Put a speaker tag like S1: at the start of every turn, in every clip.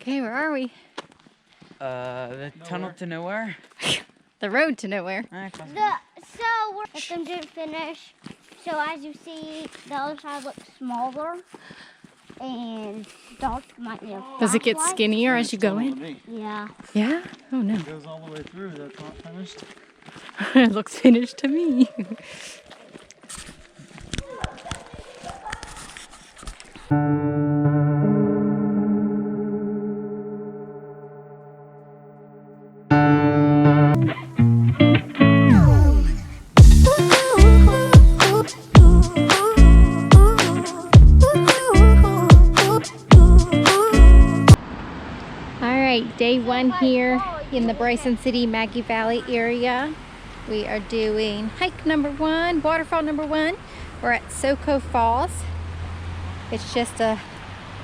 S1: Okay, where are we?
S2: The tunnel to nowhere.
S1: The road to nowhere.
S3: Let them didn't finish. So as you see, the other side looks smaller and dark.
S1: Does it get skinnier as you go in?
S3: Yeah.
S1: Yeah? Oh no.
S2: It goes all the way through. That's not finished.
S1: It looks finished to me. Day one here in the Bryson City, Maggie Valley area. We are doing hike number one, waterfall number one. We're at Soco Falls. It's just a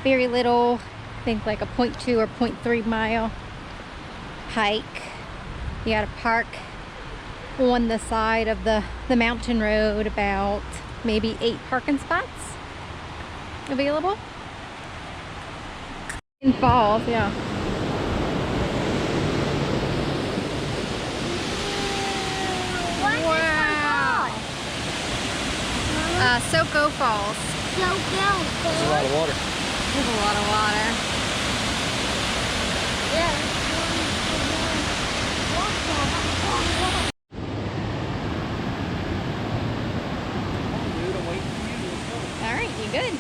S1: very little, I think like a 0.2 or 0.3 mile hike. You gotta park on the side of the mountain road, about maybe 8 parking spots available. In Falls, yeah. Soco Falls.
S3: Soco Falls.
S2: There's a lot of water.
S1: There's a lot of water.
S3: Yeah.
S1: All right, you good?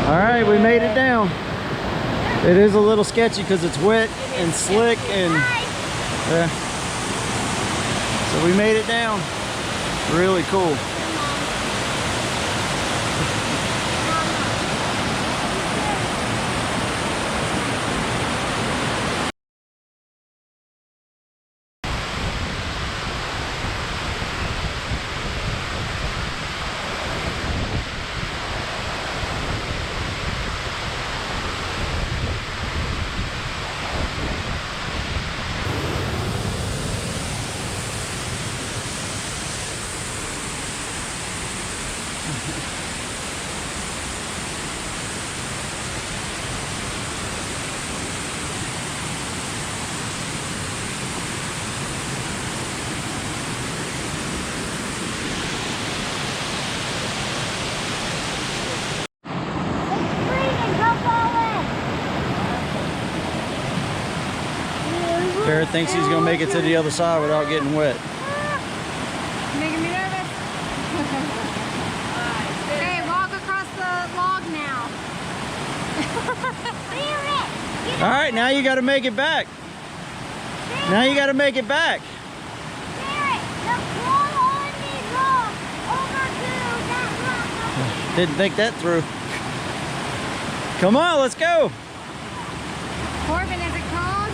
S2: All right, we made it down. It is a little sketchy because it's wet and slick and yeah. So we made it down. Really cool. Jared thinks he's gonna make it to the other side without getting wet.
S1: Making me nervous. Okay, walk across the log now.
S2: All right, now you got to make it back. Now you got to make it back. Didn't think that through. Come on, let's go.
S1: Corbin, is it cold?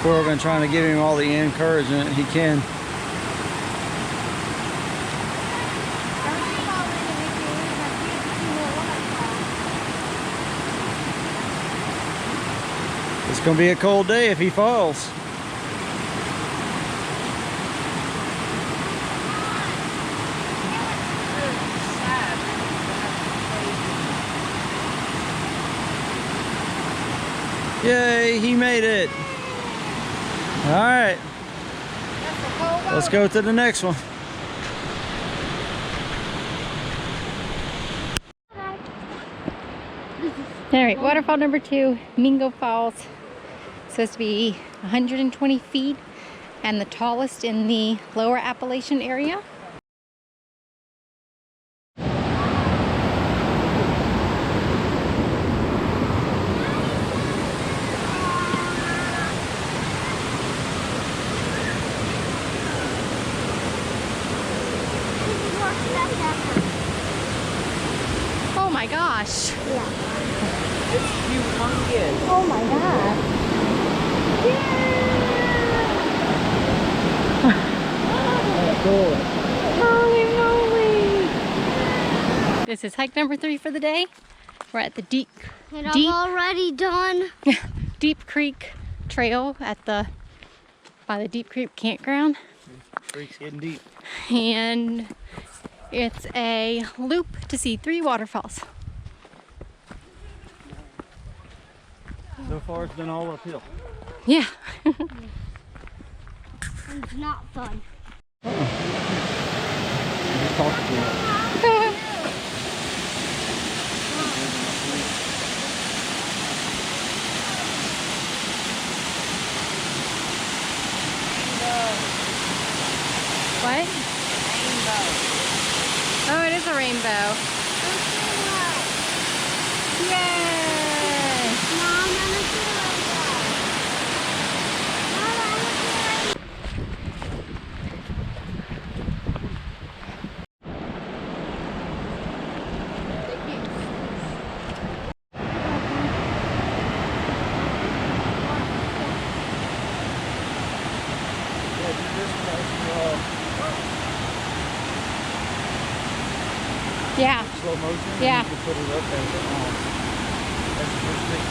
S2: Corbin trying to give him all the encouragement he can. It's gonna be a cold day if he falls. Yay, he made it. All right, let's go to the next one.
S1: All right, waterfall number 2, Mingo Falls. Supposed to be 120 feet and the tallest in the lower Appalachian area. Oh my gosh.
S2: It's humongous.
S1: Oh my god.
S2: That's cool.
S1: Holy moly. This is hike number 3 for the day. We're at the Deep
S3: And I'm already done.
S1: Deep Creek Trail at the by the Deep Creek campground.
S2: Creek's getting deep.
S1: And it's a loop to see 3 waterfalls.
S2: So far it's been all uphill.
S1: Yeah.
S3: It's not fun.
S2: Just talking to you.
S1: What? Oh, it is a rainbow. Yay!
S3: Mom, I'm gonna do it.
S1: Yeah.
S2: Slow motion.
S1: Yeah.
S2: You can put it up as that's the first thing.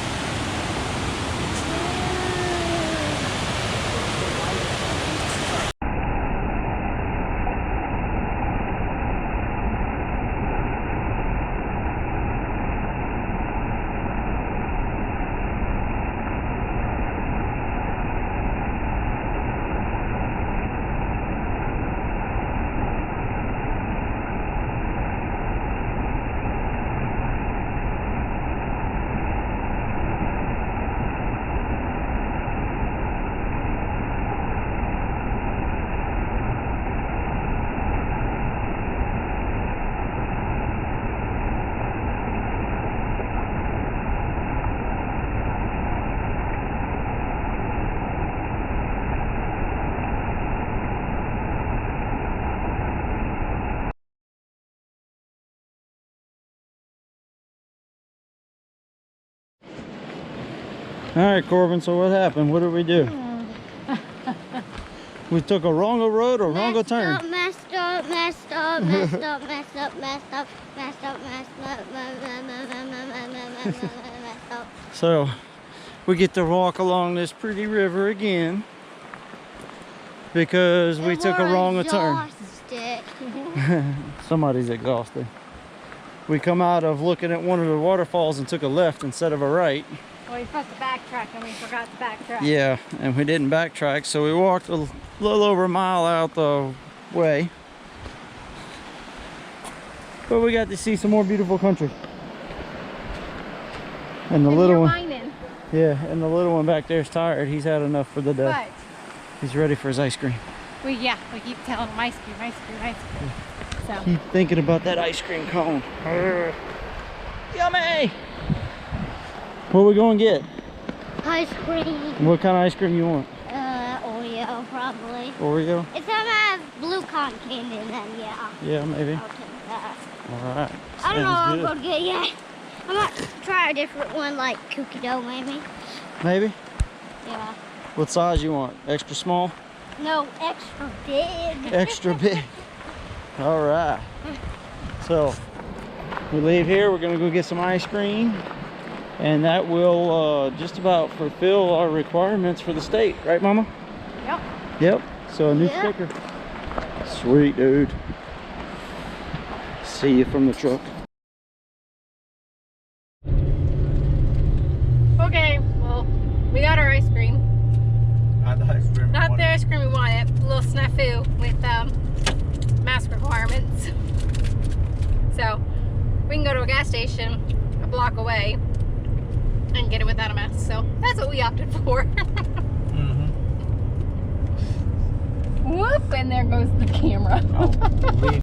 S2: All right, Corbin, so what happened? What did we do? We took a wrong road or wrong turn?
S3: Messed up, messed up, messed up, messed up, messed up, messed up, messed up.
S2: So we get to walk along this pretty river again because we took a wrong turn. Somebody's exhausted. We come out of looking at one of the waterfalls and took a left instead of a right.
S1: Well, you're supposed to backtrack and we forgot to backtrack.
S2: Yeah, and we didn't backtrack, so we walked a little over a mile out the way. But we got to see some more beautiful country. And the little one,
S1: whining.
S2: yeah, and the little one back there is tired. He's had enough for the day.
S1: But
S2: He's ready for his ice cream.
S1: we keep telling him ice cream, ice cream, ice cream. So
S2: Keep thinking about that ice cream cone. Yummy! What are we going to get?
S3: Ice cream.
S2: What kind of ice cream you want?
S3: Oreo, probably.
S2: Oreo?
S3: It's gonna have blue cotton candy in them, yeah.
S2: Yeah, maybe.
S3: I'll take that.
S2: All right.
S3: I don't know what I'm
S2: Sounds
S3: gonna get yet. I might try a different one, like cookie dough, maybe.
S2: good. Maybe?
S3: Yeah.
S2: What size you want? Extra small?
S3: No, extra big.
S2: Extra big. All right. So we leave here. We're gonna go get some ice cream, and that will just about fulfill our requirements for the state, right, Mama?
S1: yep.
S2: Yep. So a new
S3: Yeah.
S2: sticker. Sweet, dude. See you from the truck.
S1: Okay, well, Not the ice cream we wanted. A little snafu with mask requirements. So we can go to a gas station a block away and get it without a mask. So that's what we opted for. Whoop! And there goes the camera.
S2: Oh,